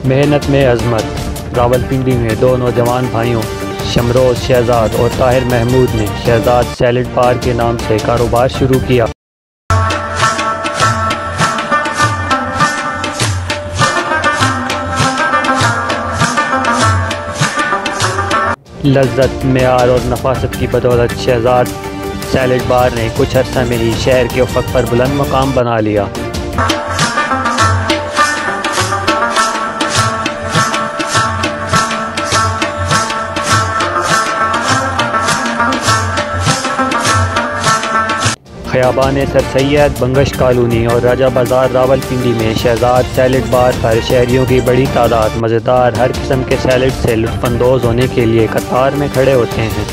मेहनत में अज़मत। रावलपिंडी में दो नौजवान भाइयों शमरोज़ शहजाद और ताहिर महमूद ने शहजाद सैलड बार के नाम से कारोबार शुरू किया। लज्जत, मेयार और नफासत की बदौलत शहजाद सैलड बार ने कुछ अर्सा में ही शहर के उफ़क़ पर बुलंद मकाम बना लिया। ख़ियाबान सर सैयद, बंगश कॉलोनी और राजा बाज़ार रावलपिंडी में शहजाद सैलड बार पर शहरियों की बड़ी तादाद मज़ेदार हर किस्म के सैलड से लुत्फ़अंदोज़ होने के लिए कतार में खड़े होते हैं।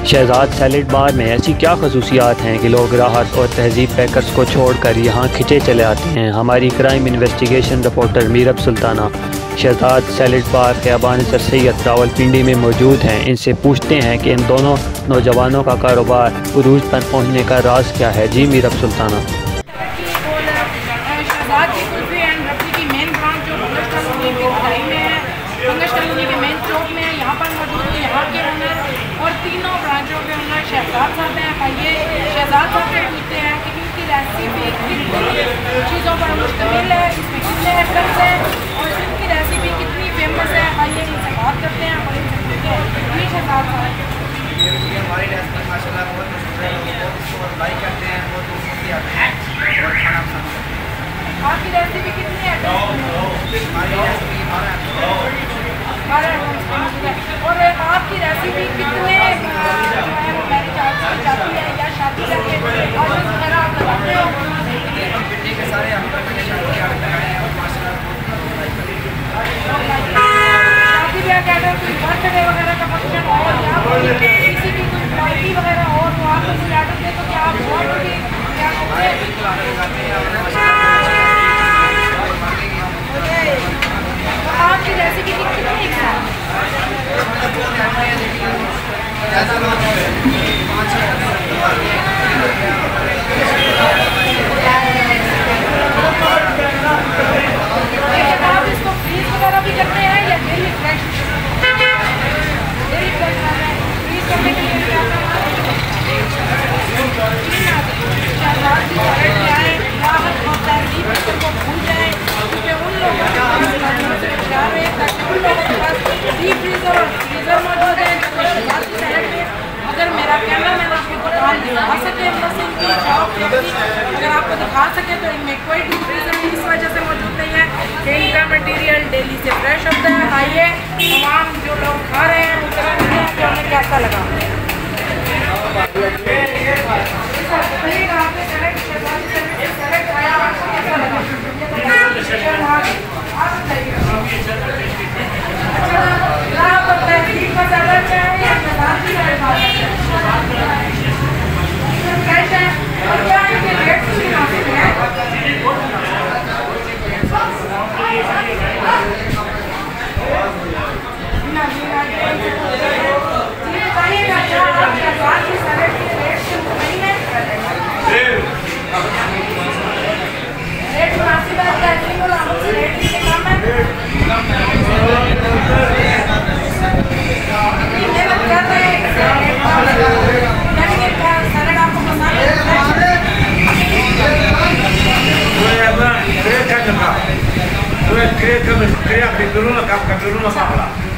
शहजाद सैलड बार में ऐसी क्या खसूसियात हैं कि लोग राहत और तहजीब पैकर्स को छोड़कर यहाँ खिंचे चले आते हैं। हमारी crime investigation reporter Meerab Sultana Shahzad salad bar Khayaban Sir Syed Rawalpindi में मौजूद हैं। इनसे पूछते हैं कि इन दोनों नौजवानों का कारोबार उरूज पर पहुँचने का राज क्या है। जी मीरब सुल्ताना। बंगश कॉलोनी के मेन चौक में यहाँ पर मौजूद है यहाँ के ओनर और तीनों ब्रांचों के ओनर शहजाद साहब हैं। आइए शहजाद साहब से पूछते हैं कि इनकी रेसिपी कितनी चीज़ों पर मुश्तमिल है, इसमें कितने आइटम्स हैं और इनकी रेसिपी कितनी फेमस है। आइए इनसे बात करते हैं और इनसे पूछते हैं। प्लीज शहजाद साहब। हमारी रेसिपी माशाल्लाह बहुत मशहूर है, लोग इसको लाइक करते हैं, बहुत टेस्टी आते हैं और खाना पसंद करते हैं। आपकी रेसिपी कितनी आइटम्स? हमारी रेसिपी 12 और आपकी रेसिपी कितने मैरिज चार्ज की जाती है या शादी करके और वगैरह आप लगाते हो? पिंडी के सारे हम लोग मैंने शादी लगाए हैं और माशाल्लाह शादी ब्याह क्या है, कोई बर्थडे वगैरह का फंक्शन हो या कोई किसी की कोई पार्टी वगैरह हो तो आप कोई ऑर्डर दे तो क्या आप बहुत क्या करते हैं? आपकी रेसिपी कितनी आप इसको फ्रीज वगैरह भी करते हैं या daily fresh? Daily fresh freeze करने के लिए क्या करना है? को भूल जाए क्योंकि उन लोगों के डीप फ्रीजर और फ्रीजर मौजूद है। अगर मेरा कैमरा मैन आपको दुकान दिखा सके बस इनकी शॉप अगर आपको दिखा सके तो इनमें कोई डीप फ्रीजर इस वजह से मौजूद नहीं है कि इनका मटेरियल डेली से फ्रेश होता है। आइए तमाम जो लोग खा रहे हैं वो कहते हैं कि हमें कैसा लगा।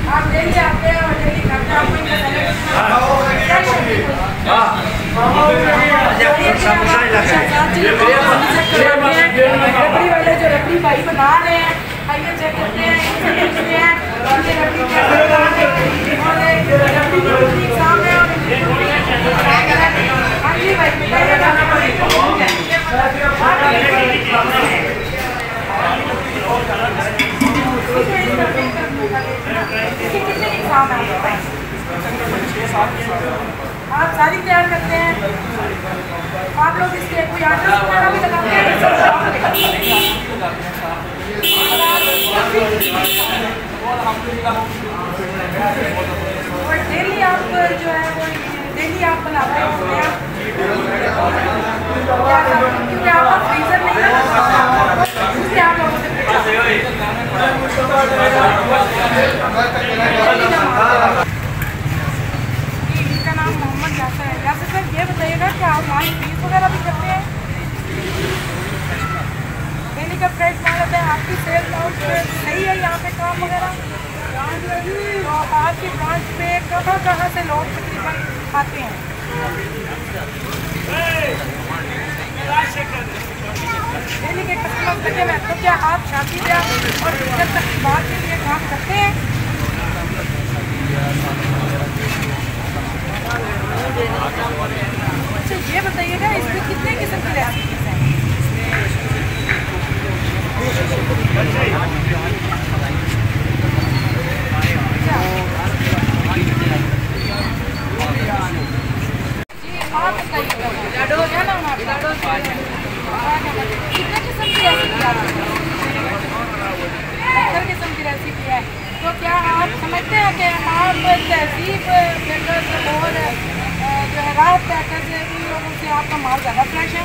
आप डेली आते हैं और डेली खाते हैं रबड़ी वाले जो रबड़ी भाई बना रहे हैं आइए चेक करते हैं रबड़ी सामने हाँ जी भाई कितने एग्जाम है आप सारी तैयार करते हैं? आप लोग इसके कोई आर्डर वगैरह भी लगाते हैं? डेली आप जो है वो डेली आप बनाते हो क्या? क्योंकि आपका फ्रीजर नहीं है इसलिए आप लोगों से पूछा। इनका नाम मोहम्मद यासर है। यासर सर ये बताइएगा कि आप माल फ्रीज वगैरह भी करते हैं? डेली का फ्रेश माल होता है। आपकी सेल आउट सही है यहाँ पे काम वगैरह? तो आपकी ब्रांच पे कहाँ से लोग तकरीबन आते हैं? डेली के कस्टमर लगे हैं। तो क्या आप शादी ब्याह और दिक्कत तकरीबात के लिए काम करते हैं? अच्छा ये बताइएगा इसमें कितने किस्म की रेसिपीज हैं? आप बताइएगा क्या नाम है आपका? कितने किस्म की रेसिपी आपकी? 70 किस्म की रेसिपी है। तो क्या आप समझते हैं कि आप तहजीब बेकर्स और जो है राहत बेकर्स उन लोगों से आपका माल ज़्यादा फ्रेश है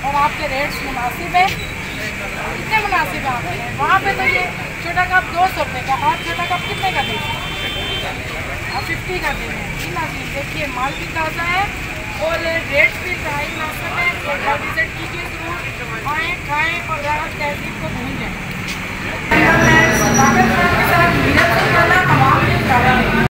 और आपके रेट्स मुनासिब है? कितने मुनासिब है आपके? वहाँ पे तो ये छोटा कप 200 रुपये का, आप छोटा कप कितने का देते हैं? आप 50 का देते हैं। जी नाज़रीन देखिए माल भी ताज़ा है और रेट्स भी इंतहाई मुनासिब है। तो विजिट कीजिए ज़रूर, आएँ खाएँ और राहत